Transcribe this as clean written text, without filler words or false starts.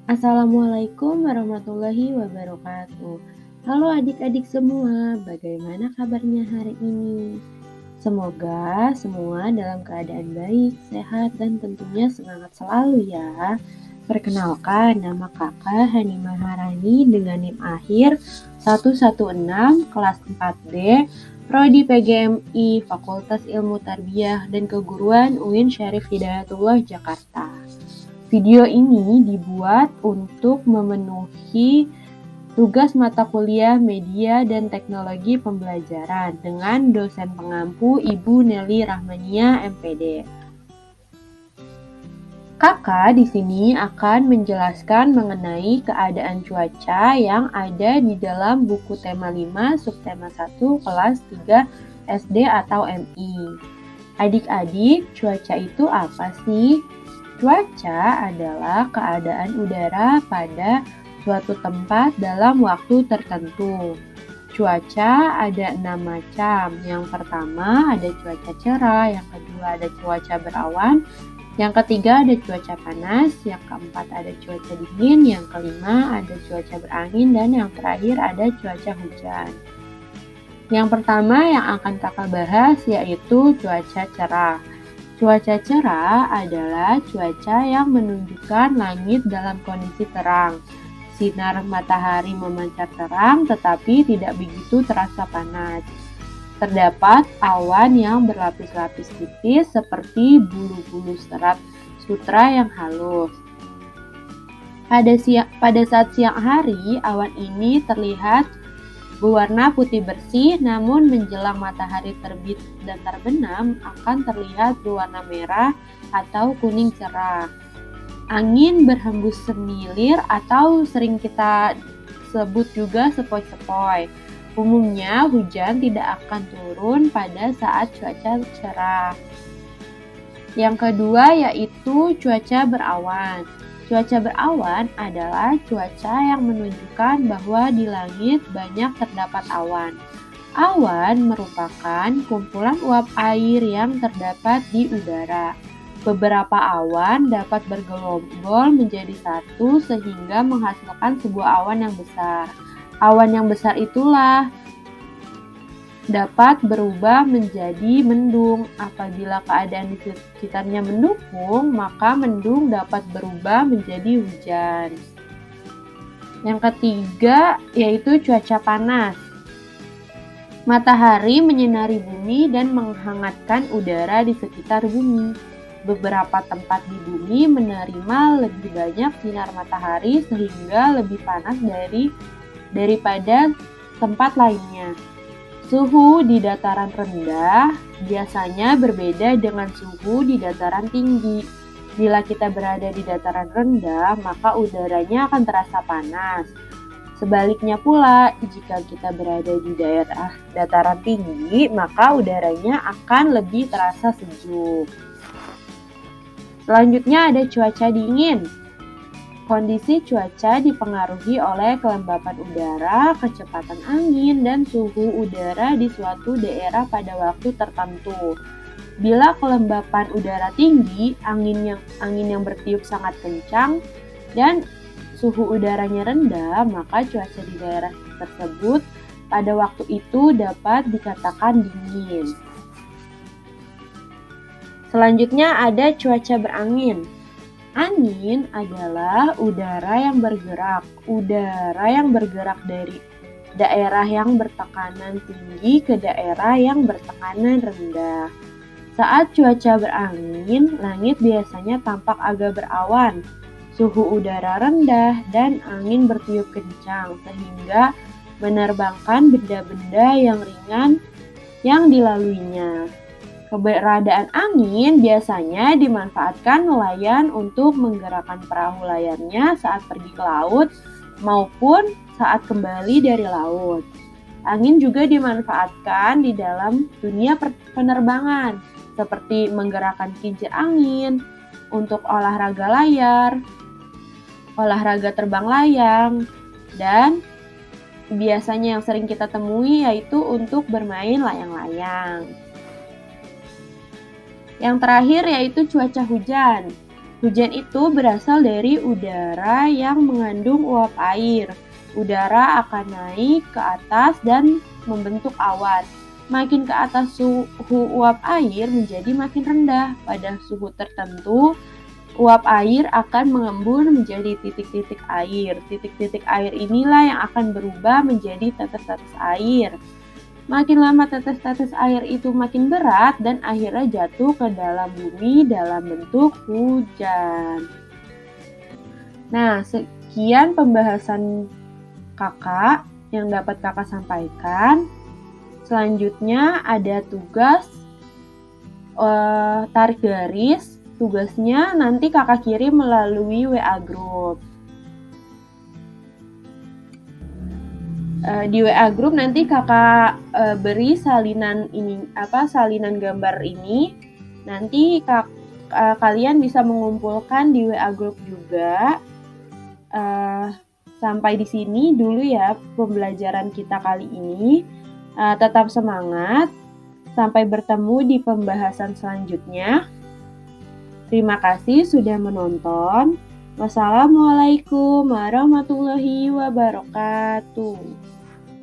Assalamualaikum warahmatullahi wabarakatuh. Halo adik-adik semua, bagaimana kabarnya hari ini? Semoga semua dalam keadaan baik, sehat, dan tentunya semangat selalu ya. Perkenalkan, nama kakak Hani Maharani dengan NIM akhir 116 kelas 4D, Prodi PGMI, Fakultas Ilmu Tarbiyah dan Keguruan UIN Syarif Hidayatullah Jakarta. Video ini dibuat untuk memenuhi tugas mata kuliah Media dan Teknologi Pembelajaran dengan dosen pengampu Ibu Nelly Rahmania, MPD. Kakak di sini akan menjelaskan mengenai keadaan cuaca yang ada di dalam buku tema 5 subtema 1 kelas 3 SD atau MI. Adik-adik, cuaca itu apa sih? Cuaca adalah keadaan udara pada suatu tempat dalam waktu tertentu. Cuaca ada 6 macam. Yang pertama ada cuaca cerah, yang kedua ada cuaca berawan, yang ketiga ada cuaca panas, yang keempat ada cuaca dingin, yang kelima ada cuaca berangin, dan yang terakhir ada cuaca hujan. Yang pertama yang akan kakak bahas yaitu cuaca cerah. Cuaca cerah adalah cuaca yang menunjukkan langit dalam kondisi terang. Sinar matahari memancar terang tetapi tidak begitu terasa panas. Terdapat awan yang berlapis-lapis tipis seperti bulu-bulu serat sutra yang halus. Pada saat siang hari, awan ini terlihat berwarna putih bersih, namun menjelang matahari terbit dan terbenam akan terlihat berwarna merah atau kuning cerah. Angin berhembus semilir atau sering kita sebut juga sepoi-sepoi. Umumnya hujan tidak akan turun pada saat cuaca cerah. Yang kedua yaitu cuaca berawan. Cuaca berawan adalah cuaca yang menunjukkan bahwa di langit banyak terdapat awan. Awan merupakan kumpulan uap air yang terdapat di udara. Beberapa awan dapat bergelombol menjadi satu sehingga menghasilkan sebuah awan yang besar. Awan yang besar itulah dapat berubah menjadi mendung. Apabila keadaan di sekitarnya mendukung, maka mendung dapat berubah menjadi hujan. Yang ketiga yaitu cuaca panas. Matahari menyinari bumi dan menghangatkan udara di sekitar bumi. Beberapa tempat di bumi menerima lebih banyak sinar matahari sehingga lebih panas daripada tempat lainnya. Suhu di dataran rendah biasanya berbeda dengan suhu di dataran tinggi. Bila kita berada di dataran rendah, maka udaranya akan terasa panas. Sebaliknya pula, jika kita berada di daerah dataran tinggi, maka udaranya akan lebih terasa sejuk. Selanjutnya ada cuaca dingin. Kondisi cuaca dipengaruhi oleh kelembapan udara, kecepatan angin, dan suhu udara di suatu daerah pada waktu tertentu. Bila kelembapan udara tinggi, angin yang bertiup sangat kencang, dan suhu udaranya rendah, maka cuaca di daerah tersebut pada waktu itu dapat dikatakan dingin. Selanjutnya ada cuaca berangin. Angin adalah udara yang bergerak dari daerah yang bertekanan tinggi ke daerah yang bertekanan rendah. Saat cuaca berangin, langit biasanya tampak agak berawan, suhu udara rendah, dan angin bertiup kencang sehingga menerbangkan benda-benda yang ringan yang dilaluinya. Keberadaan angin biasanya dimanfaatkan nelayan untuk menggerakkan perahu layarnya saat pergi ke laut maupun saat kembali dari laut. Angin juga dimanfaatkan di dalam dunia penerbangan, seperti menggerakkan kincir angin untuk olahraga layar, olahraga terbang layang, dan biasanya yang sering kita temui yaitu untuk bermain layang-layang. Yang terakhir yaitu cuaca hujan. Hujan itu berasal dari udara yang mengandung uap air. Udara akan naik ke atas dan membentuk awan. Makin ke atas suhu uap air menjadi makin rendah. Pada suhu tertentu, uap air akan mengembun menjadi titik-titik air. Titik-titik air inilah yang akan berubah menjadi tetes-tetes air. Makin lama tetes-tetes air itu makin berat dan akhirnya jatuh ke dalam bumi dalam bentuk hujan. Nah, sekian pembahasan kakak yang dapat kakak sampaikan. Selanjutnya ada tugas tarik garis. Tugasnya nanti kakak kirim melalui WA Group. Di WA Group nanti kakak beri salinan gambar ini. Nanti kalian bisa mengumpulkan di WA Group juga. Sampai di sini dulu ya pembelajaran kita kali ini. Tetap semangat. Sampai bertemu di pembahasan selanjutnya. Terima kasih sudah menonton. Wassalamualaikum warahmatullahi wabarakatuh.